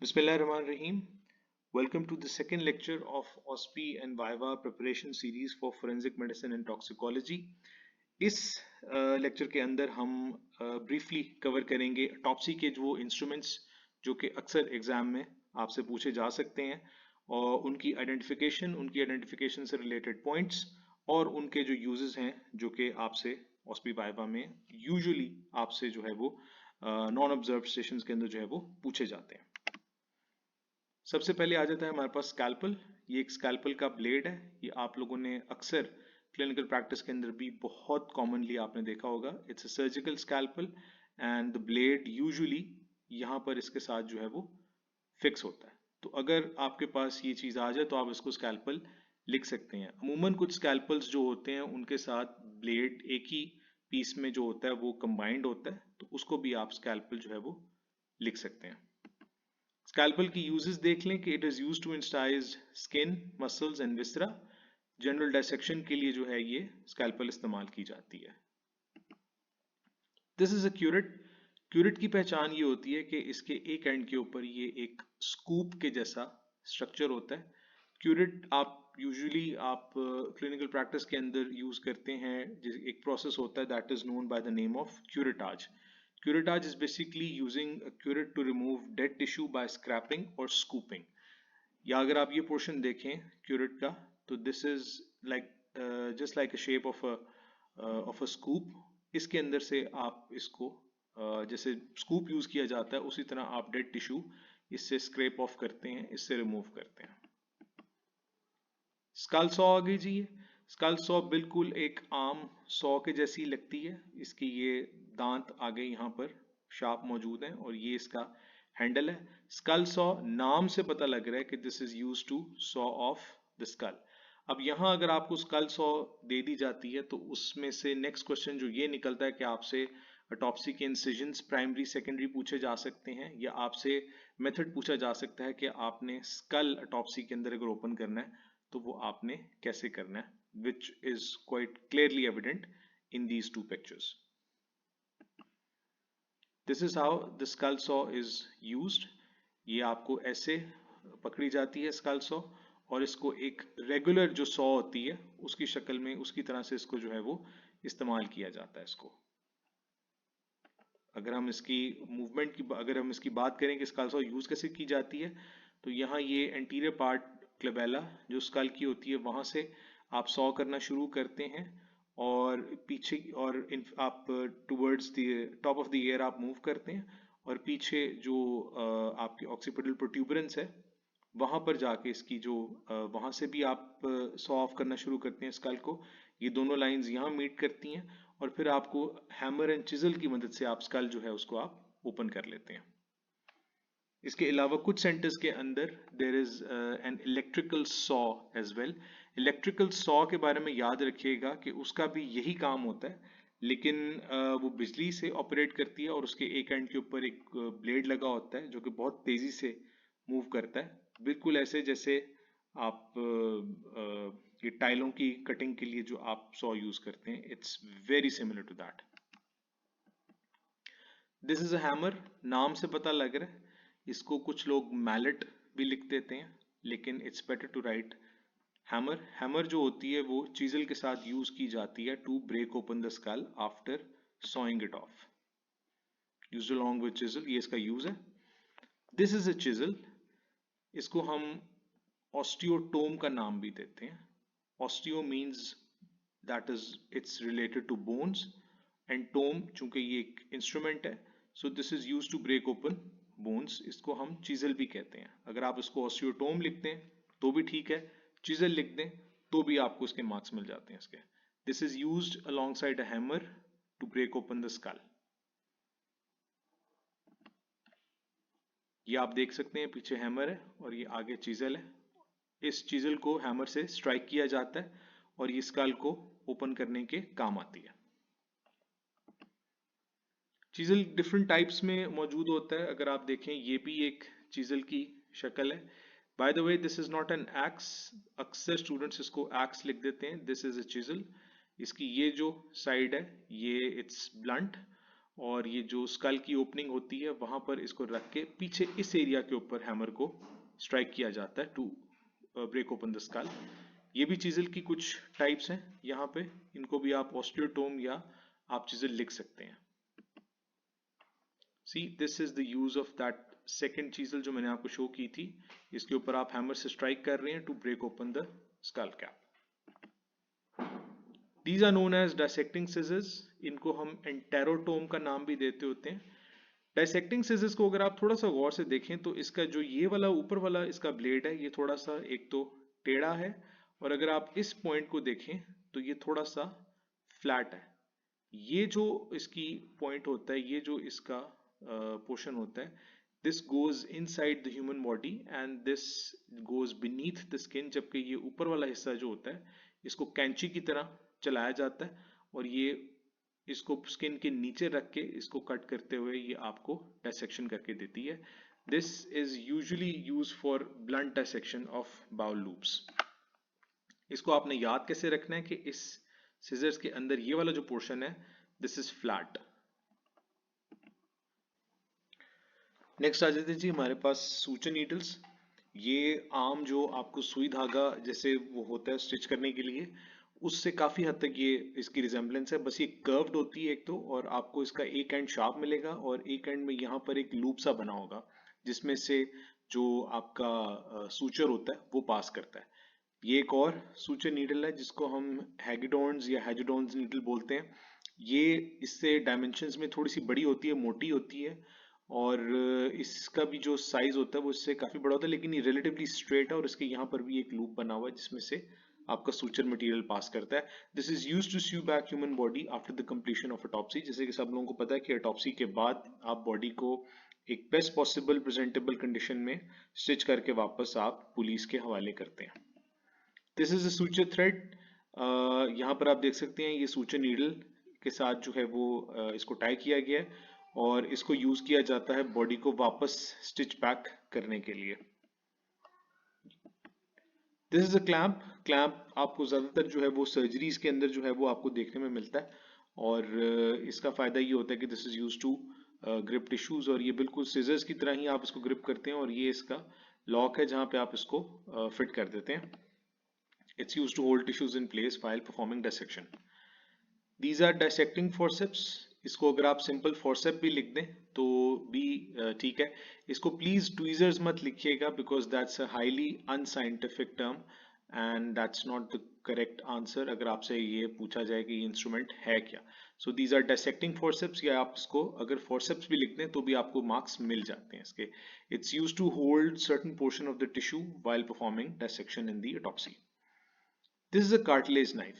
Bismillahirrahmanirrahim. Welcome to the second lecture of OSPI and Viva preparation series for forensic medicine and toxicology. इस lecture के अंदर हम briefly cover करेंगे autopsy के जो इंस्ट्रूमेंट्स जो कि अक्सर एग्जाम में आपसे पूछे जा सकते हैं और उनकी आइडेंटिफिकेशन से रिलेटेड पॉइंट्स और उनके जो यूजेस हैं जो कि आपसे OSPI वाइवा में यूजुअली आपसे जो है वो नॉन ऑब्जर्व स्टेशंस के अंदर जो है वो पूछे जाते हैं। सबसे पहले आ जाता है हमारे पास स्कैल्पल। ये एक स्कैल्पल का ब्लेड है। ये आप लोगों ने अक्सर क्लिनिकल प्रैक्टिस के अंदर भी बहुत कॉमनली आपने देखा होगा। It's a surgical scalpel and the blade usually यहाँ पर इसके साथ जो है वो फिक्स होता है। तो अगर आपके पास ये चीज़ आ जाए तो आप इसको स्कैल्पल लिख सकते हैं। अमूमन कुछ स्कैल्पल्स जो होते हैं उनके साथ ब्लेड एक ही पीस में जो होता है वो कंबाइंड होता है, तो उसको भी आप स्कैल्पल जो है वो लिख सकते हैं। स्कैल्पल की यूजेस देख लें कि it is used to incise skin, muscles and viscera. General dissection के लिए जो है ये स्कैल्पल इस्तेमाल की जाती है। This is a curate. Curate की पहचान ये होती है कि इसके एक एंड के ऊपर ये एक स्कूप के जैसा स्ट्रक्चर होता है। क्यूरेट आप यूजुअली आप क्लिनिकल प्रैक्टिस के अंदर यूज करते हैं। एक प्रोसेस होता है that is known by the name of curettage. Curettage is basically using a curette to remove dead tissue by scraping or scooping. या अगर आप ये पोर्शन देखें क्यूरेट का तो this is like just like a shape of a scoop. इसके अंदर से आप इसको जैसे स्कूप यूज किया जाता है उसी तरह आप डेड टिश्यू इससे स्क्रैप ऑफ करते हैं, इससे रिमूव करते हैं। स्कल सॉ आ गई जी। स्कल सॉ बिल्कुल एक आम सॉ के जैसी लगती है। इसके ये दांत आगे यहाँ पर शार्प मौजूद हैं और ये इसका हैंडल है। स्कल सॉ नाम से पता लग रहा है कि this is use to saw off the skull. अब यहाँ अगर आपको स्कल सॉ दे दी जाती है तो उसमें से नेक्स्ट क्वेश्चन जो ये निकलता है कि आपसे ऑटोप्सी के इंसिजन्स प्राइमरी सेकेंडरी पूछे जा सकते हैं या आपसे मेथड पूछा जा सकता है कि आपने स्कल ऑटोप्सी के अंदर अगर ओपन करना है तो वो आपने कैसे करना है, which is quite clearly evident in these two pictures. This is how the skull saw is used. ये आपको ऐसे पकड़ी जाती है स्कल सॉ और इसको एक रेगुलर जो सॉ होती है उसकी शक्ल में उसकी तरह से इसको जो है वो इस्तेमाल किया जाता है। इसको अगर हम इसकी मूवमेंट की अगर हम इसकी बात करें कि स्कल सॉ यूज कैसे की जाती है तो यहाँ ये एंटीरियर पार्ट क्लेबेला जो स्कल की होती है वहां से आप सॉ करना शुरू करते हैं और पीछे और आप towards the top of the year आप मूव करते हैं और पीछे जो आपकी ऑक्सीपिटल प्रोट्यूबरेंस है वहां पर जाके इसकी जो वहां से भी आप सॉ ऑफ करना शुरू करते हैं स्कल को। ये दोनों लाइंस यहाँ मीट करती हैं और फिर आपको हैमर एंड चिजल की मदद से आप स्कल जो है उसको आप ओपन कर लेते हैं। इसके अलावा कुछ सेंटर्स के अंदर there is an electrical saw as well. Electrical saw के बारे में याद रखिएगा कि उसका भी यही काम होता है, लेकिन वो बिजली से ऑपरेट करती है और उसके एक एंड के ऊपर एक ब्लेड लगा होता है जो कि बहुत तेजी से मूव करता है, बिल्कुल ऐसे जैसे आप ये टाइलों की कटिंग के लिए जो आप सॉ यूज करते हैं। It's very similar to that. This is a hammer. नाम से पता लग रहा है, इसको कुछ लोग मैलेट भी लिख देते हैं लेकिन it's better to write hammer. Hammer जो होती है वो चीजल के साथ यूज की जाती है to break open the skull after sawing it off. Used along with chisel, ये इसका यूज है। This is a chisel. इसको हम ऑस्टियोटोम का नाम भी देते हैं। Osteo means that is it's related to bones and tome चूंकि ये एक इंस्ट्रूमेंट है so this is use to break open bones. इसको हम चिजल भी कहते हैं। अगर आप इसको ऑस्टियोटोम लिखते हैं तो भी ठीक है, चिजल लिख दें तो भी आपको इसके मार्क्स मिल जाते हैं इसके। This is used alongside a hammer to break open the skull. ये आप देख सकते हैं पीछे हैमर है और ये आगे चिजल है। इस चिजल को हैमर से स्ट्राइक किया जाता है और ये स्कल को ओपन करने के काम आती है। चिजल डिफरेंट टाइप्स में मौजूद होता है। अगर आप देखें ये भी एक चिजल की शक्ल है। By the way this is not an x. अक्सर स्टूडेंट्स इसको एक्स लिख देते हैं। This is a chisel. इसकी ये जो साइड है ये इट्स ब्लंट और ये जो स्कल की ओपनिंग होती है वहां पर इसको रख के पीछे इस एरिया के ऊपर हैमर को स्ट्राइक किया जाता है to break open the skull. ये भी चीजल की कुछ टाइप्स हैं यहाँ पे, इनको भी आप ऑस्टियोटोम या आप चीजल लिख सकते हैं। See this is the use of that second chisel जो मैंने आपको शो की थी, इसके ऊपर आप हैमर से स्ट्राइक कर रहे हैं to break open the skull cap. These are known as dissecting scissors, इनको हम एंटेरोटोम का नाम भी देते होते हैं। डायसेक्टिंग सिजर्स को अगर आप थोड़ा सा गौर से देखें तो इसका जो ये वाला ऊपर वाला इसका ब्लेड है ये थोड़ा सा एक तो टेढ़ा है, और अगर आप इस पॉइंट को देखें तो ये थोड़ा सा फ्लैट है। ये जो इसकी पॉइंट होता है, ये जो इसका पोर्शन होता है, this goes inside the human body and this goes beneath the skin, जबकि ये ऊपर वाला हिस्सा जो होता है इसको कैंची की तरह चलाया जाता है, और ये इसको स्किन के नीचे रख के इसको कट करते हुए ये आपको डायसेक्शन करके देती है। This is usually use for blunt dissection of bowel loops. इसको आपने याद कैसे रखना है कि इस सिजर्स के अंदर ये वाला जो पोर्शन है दिस इज फ्लैट। नेक्स्ट आ जाते हैं जी हमारे पास सूचन नीडल्स। ये आम जो आपको सुई धागा जैसे वो होता है स्टिच करने के लिए, उससे काफी हद तक ये इसकी रिजेम्बलेंस है, बस ये कर्व्ड होती है एक तो, और आपको इसका एक एंड शार्प मिलेगा और एक एंड में यहाँ पर एक लूप सा बना होगा जिसमें से जो आपका सूचर होता है वो पास करता है। ये एक और सूचर नीडल है जिसको हम हैगिडोन्स या हैजिडोन्स नीडल बोलते हैं। ये इससे डायमेंशंस में थोड़ी सी बड़ी होती है, मोटी होती है, और इसका भी जो साइज होता है वो इससे काफी बड़ा होता है, लेकिन ये रिलेटिवली स्ट्रेट है और इसके यहाँ पर भी एक लूप बना हुआ है जिसमें से आपका सूचर मटेरियल पास करता है। This is used to sew back human body after the completion of autopsy. जैसे कि सब लोगों को पता है कि ऑटोप्सी के बाद आप बॉडी को एक बेस्ट पॉसिबल प्रेजेंटेबल कंडीशन में स्टिच करके वापस आप पुलिस के हवाले करते हैं। This is a suture thread. यहाँ पर आप देख सकते हैं ये सूचर नीडल के साथ जो है वो इसको टाई किया गया है और इसको यूज किया जाता है बॉडी को वापस स्टिच बैक करने के लिए। This is a clamp. Clamp आपको ज्यादातर जो है वो सर्जरीज के अंदर जो है वो आपको देखने में मिलता है, और इसका फायदा ये होता है कि this is use to grip tissues, और ये बिल्कुल सीजर्स की तरह ही आप इसको ग्रिप करते हैं, और ये इसका लॉक है जहां पे आप इसको फिट कर देते हैं। It's used to hold tissues in place while performing dissection. These are dissecting forceps. इसको अगर आप सिंपल forcep भी लिख दें तो भी ठीक है। इसको प्लीज tweezers मत लिखिएगा because that's a highly unscientific term and that's not the correct answer अगर आपसे ये पूछा जाए कि ये इंस्ट्रूमेंट है क्या। So these are dissecting forceps, या आप इसको अगर forceps भी लिख दें तो भी आपको मार्क्स मिल जाते हैं इसके। It's used to hold certain portion of the tissue while performing dissection in the autopsy. This is a cartilage knife.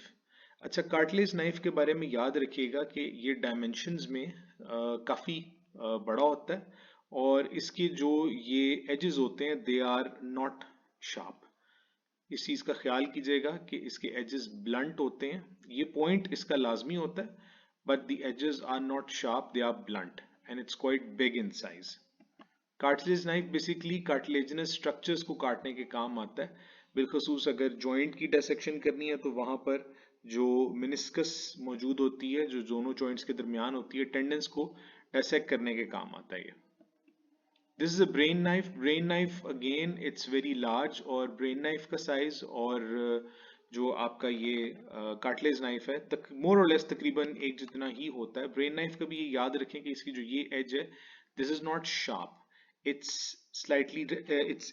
अच्छा, कार्टिलेज नाइफ के बारे में याद रखिएगा कि ये डायमेंशंस में काफी बड़ा होता है, और इसके जो ये एजेस होते हैं दे आर नॉट शार्प। इस चीज का ख्याल कीजिएगा कि इसके एजेस ब्लंट होते हैं। ये पॉइंट इसका लाजमी होता है but the edges are not sharp, they are blunt and it's quite big in size. Cartilage knife basically cartilaginous structures को काटने के काम आता है। बिलखसूस अगर जॉइंट की डायसेक्शन करनी है तो वहां पर जो मिनिस्कस मौजूद होती है, जो दोनों जॉइंट्स के दरमियान होती है, टेंडन्स को डायसेक्ट करने के काम आता है। This is a brain knife. Brain knife again it's very large, और ब्रेन नाइफ का साइज और जो आपका ये कार्टिलेज नाइफ है मोर और लेस तकरीबन एक जितना ही होता है। ब्रेन नाइफ का भी ये याद रखें कि इसकी जो ये एज है this is not sharp, it's slightly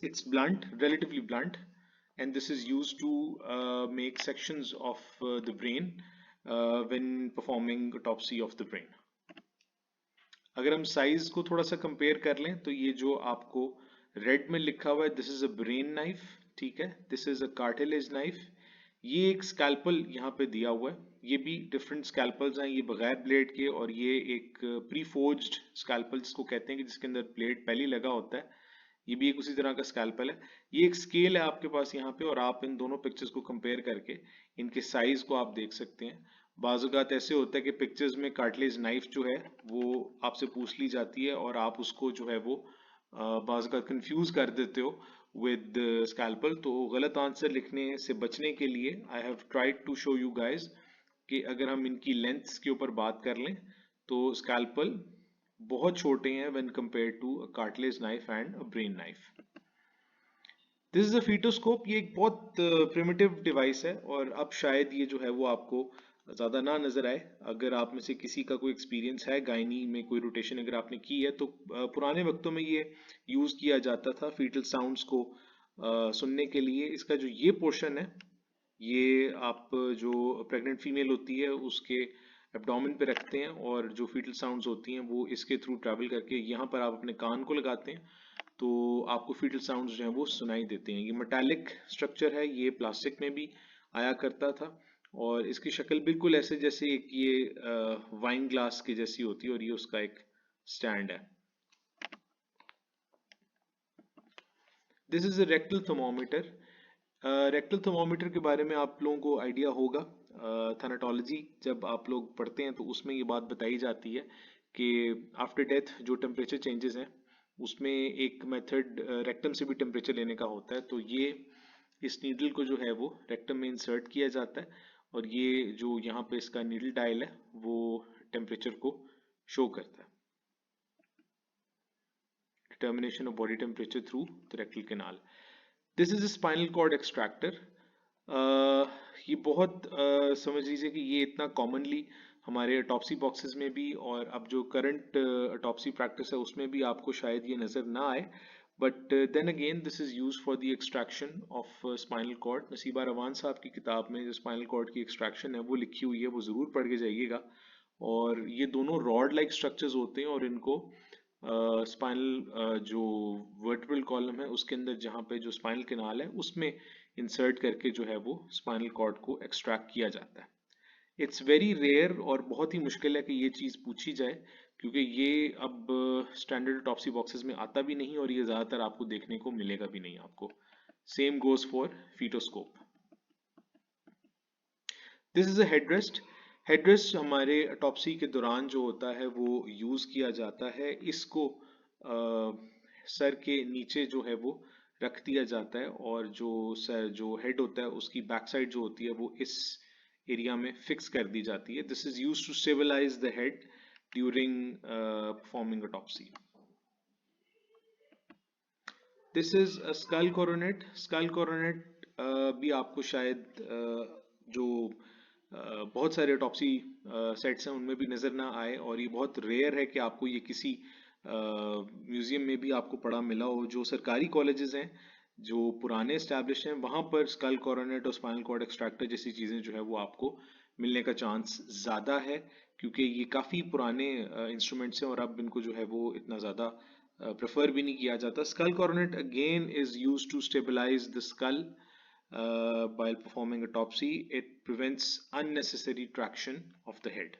it's blunt, relatively blunt, and this is used to make sections of the brain when performing autopsy of the brain. अगर हम साइज को थोड़ा सा कंपेयर कर लें तो ये जो आपको रेड में लिखा हुआ है this is a brain knife, ठीक है, this is a cartilage knife. ये एक स्कैल्पल यहाँ पे दिया हुआ है, ये भी डिफरेंट स्कैल्पल्स हैं, ये बगैर ब्लेड के, और ये एक प्री फोर्ज्ड स्कैल्पल जिसको कहते हैं कि जिसके अंदर ब्लेड पहले लगा होता है, ये भी एक उसी तरह का स्कैल्पल है। ये एक स्केल है आपके पास यहाँ पे, और आप इन दोनों पिक्चर्स को कंपेयर करके इनके साइज को आप देख सकते हैं। बाज़-औक़ात ऐसे होता है कि पिक्चर्स में कार्टिलेज नाइफ जो है वो आपसे पूछ ली जाती है और आप उसको जो है वो बाज़-औक़ात कंफ्यूज कर देते हो विद स्कैल्पल। तो गलत आंसर लिखने से बचने के लिए I have tried to show you guys कि अगर हम इनकी लेंथ्स के ऊपर बात कर लें तो स्कैल्पल बहुत छोटे हैं when compare to a cartilage knife and a brain knife. This is a fetoscope. ये एक बहुत प्रिमिटिव डिवाइस है और अब शायद ये जो है वो आपको ज़्यादा ना नज़र आए। अगर आप में से किसी का कोई एक्सपीरियंस है गायनी में कोई रोटेशन अगर आपने की है तो पुराने वक्तों में ये यूज़ किया जाता था फीटल साउंड्स को सुनने के लिए। इसका जो ये पोर्शन है ये आप जो प्रेग्नेंट फीमेल होती है उसके एब्डोमेन पे रखते हैं और जो फीटल साउंड्स होती हैं वो इसके थ्रू ट्रैवल करके यहाँ पर आप अपने कान को लगाते हैं तो आपको फीटल साउंड्स जो हैं वो सुनाई देते हैं। ये मेटालिक स्ट्रक्चर है, ये प्लास्टिक में भी आया करता था और इसकी शक्ल बिल्कुल ऐसे जैसे एक ये वाइन ग्लास की जैसी होती है और ये उसका एक स्टैंड है। This is a rectal thermometer. Rectal thermometer के बारे में आप लोगों को आइडिया होगा। थैनाटोलॉजी जब आप लोग पढ़ते हैं तो उसमें ये बात बताई जाती है कि आफ्टर डेथ जो टेम्परेचर चेंजेस हैं उसमें एक मेथड रेक्टम से भी टेम्परेचर लेने का होता है। तो ये इस नीडल को जो है वो रेक्टम में इंसर्ट किया जाता है और ये जो यहाँ पे इसका नीडल डायल है वो टेम्परेचर को शो करता है। Determination of body temperature through the rectal canal. This is a spinal cord extractor. ये बहुत समझ लीजिए कि ये इतना कॉमनली हमारे अटॉप्सी बॉक्सेस में भी और अब जो करंट अटॉप्सी प्रैक्टिस है उसमें भी आपको शायद ये नज़र ना आए, but then again this is use for the extraction of spinal cord. नसीबा रवान साहब की किताब में जो स्पाइनल कॉर्ड की एक्सट्रैक्शन है वो लिखी हुई है, वो ज़रूर पढ़ के जाइएगा। और ये दोनों रॉड लाइक स्ट्रक्चर्स होते हैं और इनको स्पाइनल जो वर्टिब्रल कॉलम है उसके अंदर जहाँ पे जो स्पाइनल कैनाल है उसमें इंसर्ट करके जो है वो स्पाइनल कॉर्ड को एक्सट्रैक्ट किया जाता है। इट्स वेरी रेयर और बहुत ही मुश्किल है कि ये चीज़ पूछी जाए क्योंकि ये अब स्टैंडर्ड ऑटोप्सी बॉक्सेस में आता भी नहीं और ये ज़्यादातर आपको देखने को मिलेगा भी नहीं आपको। Same goes for fetoscope. This is a headrest. Headrest हमारे ऑटोप्सी के दौरान जो होता है वो यूज़ किया जाता है। इसको सर के नीचे जो है वो रख दिया जाता है और जो सर जो हेड होता है उसकी बैक साइड जो होती है वो इस एरिया में फिक्स कर दी जाती है। This is use to stabilise the head during performing autopsy. This is a skull coronet. Skull coronet भी आपको शायद जो बहुत सारे ऑटोप्सी सेट्स हैं उनमें भी नज़र ना आए और ये बहुत रेयर है कि आपको ये किसी म्यूजियम में भी आपको पड़ा मिला हो। जो सरकारी कॉलेजेस हैं जो पुराने एस्टैब्लिश हैं वहाँ पर स्कल कोरोनेट और स्पाइनल कॉर्ड एक्सट्रैक्टर जैसी चीज़ें जो है वो आपको मिलने का चांस ज़्यादा है क्योंकि ये काफ़ी पुराने इंस्ट्रूमेंट्स हैं और अब इनको जो है वो इतना ज़्यादा प्रेफर भी नहीं किया जाता। Skull coronet again is use to stabilise the skull while performing autopsy. It prevents unnecessary traction of the head.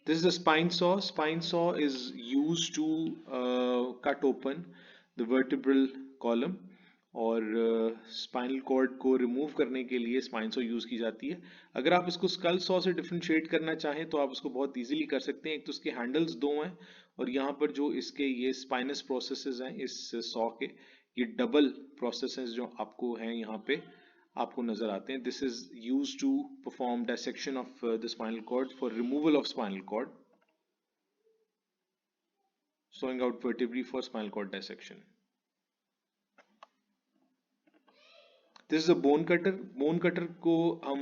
This is a spine saw. Spine saw is used to cut open the vertebral column और spinal cord को remove करने के लिए spine saw use की जाती है। अगर आप इसको स्कल सॉ से डिफ्रेंशिएट करना चाहें तो आप इसको बहुत इजीली कर सकते हैं। एक तो इसके हैंडल्स दो हैं और यहाँ पर जो इसके ये स्पाइनस प्रोसेसेस हैं इस सॉ के ये डबल प्रोसेसेस जो आपको हैं यहाँ पे आपको नजर आते हैं। This is use to perform dissection of the spinal cord for removal of spinal cord, sawing out vertebrae for spinal cord dissection. This is a bone cutter. Bone cutter को हम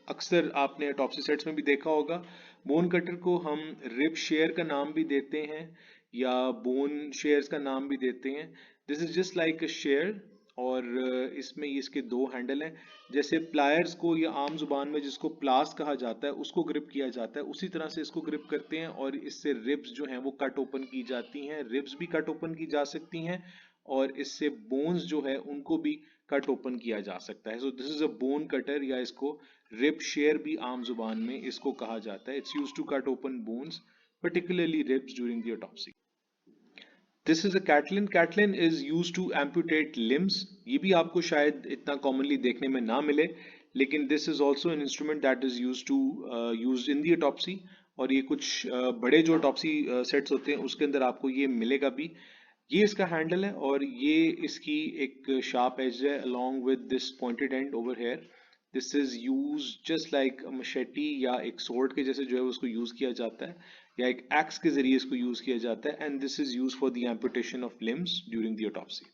अक्सर आपने ऑटोप्सी सेट्स में भी देखा होगा। Bone cutter को हम रिब शेयर का नाम भी देते हैं या बोन शेयर्स का नाम भी देते हैं। This is just like a share और इसमें इसके दो हैंडल हैं। जैसे प्लायर्स को या आम जुबान में जिसको प्लास कहा जाता है उसको ग्रिप किया जाता है उसी तरह से इसको ग्रिप करते हैं और इससे रिब्स जो हैं वो कट ओपन की जाती हैं। रिब्स भी कट ओपन की जा सकती हैं और इससे बोन्स जो है उनको भी कट ओपन किया जा सकता है। So this is a bone cutter या इसको रिब शेयर भी आम जुबान में इसको कहा जाता है। It's used to cut open bones particularly ribs during the autopsy. This is a Catlin. Catlin is used to amputate limbs. ये भी आपको शायद इतना commonly देखने में ना मिले लेकिन this is also an instrument that is used in the autopsy और ये कुछ बड़े जो autopsy sets होते हैं उसके अंदर आपको ये मिलेगा भी। ये इसका हैंडल है और ये इसकी एक शार्प एज है along with this pointed end over here this is use just like machete या एक स्वॉर्ड के जैसे जो है उसको यूज किया जाता है, या एक एक्स के जरिए इसको यूज किया जाता है, and this is use for the amputation of limbs during the autopsy.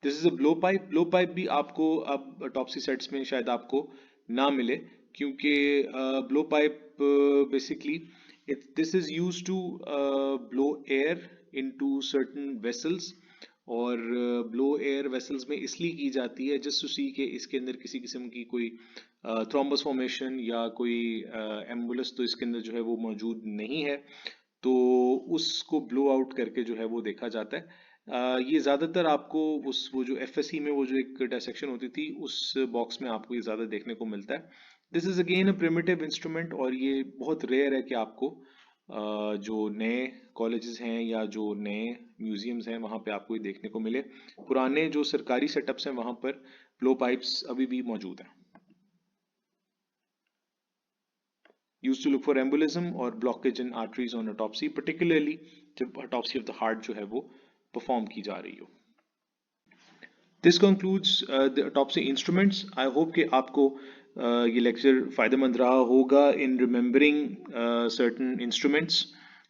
This is a blow pipe. Blow pipe भी आपको अब ऑटोप्सी सेट्स में शायद आपको ना मिले, क्योंकि blow pipe basically this is use to blow air into certain vessels, और ब्लो एयर वेसल्स में इसलिए की जाती है जस्ट टू सी के इसके अंदर किसी किस्म की कोई थ्रोम्बस फॉर्मेशन या कोई एम्बुलस तो इसके अंदर जो है वो मौजूद नहीं है, तो उसको ब्लो आउट करके जो है वो देखा जाता है। ये ज़्यादातर आपको उस वो जो एफएससी में वो जो एक डायसेक्शन होती थी उस बॉक्स में आपको ये ज़्यादा देखने को मिलता है। This is again a primitive instrument, और ये बहुत रेयर है कि आपको जो नए कॉलेजेस हैं या जो नए म्यूजियम्स हैं वहाँ पे आपको ये देखने को मिले। पुराने जो सरकारी सेटअप्स हैं वहाँ पर ब्लो पाइप्स अभी भी मौजूद हैं। Used to look for embolism or blockage in arteries on autopsy, particularly जब autopsy of the heart जो है वो perform की जा रही हो। This concludes the autopsy instruments. I hope कि आपको ये लेक्चर फायदेमंद रहा होगा in remembering certain instruments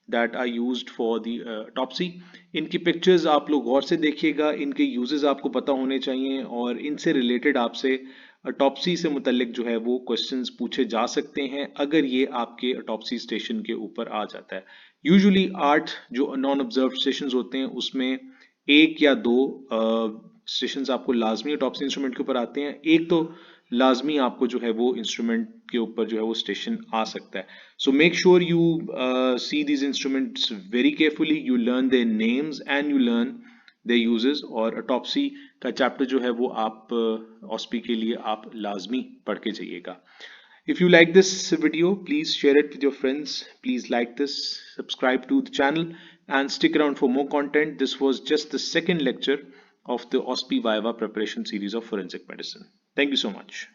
that are used for the autopsy. इनकी पिक्चर्स आप लोग गौर से देखिएगा, इनके यूजेस आपको पता होने चाहिए, और इनसे रिलेटेड आपसे अटॉप्सी से मुतल्लिक जो है वो क्वेश्चंस पूछे जा सकते हैं अगर ये आपके अटॉप्सी स्टेशन के ऊपर आ जाता है। यूजुअली 8 जो नॉन ऑब्जर्व स्टेशन होते हैं उसमें एक या दो स्टेशंस आपको लाजमी अटॉप्सी इंस्ट्रूमेंट के ऊपर आते हैं, एक तो लाजमी आपको जो है वो इंस्ट्रूमेंट के ऊपर जो है वो स्टेशन आ सकता है। So make sure you see these instruments very carefully, you learn their names and you learn their uses, और अटॉप्सी का चैप्टर जो है वो आप ऑस्पी के लिए आप लाजमी पढ़ के जाइएगा। If you like this video, please share it with your friends. Please like this, subscribe to the channel, and stick around for more content. This was just the second lecture of the OSPI Viva preparation series of forensic medicine. Thank you so much.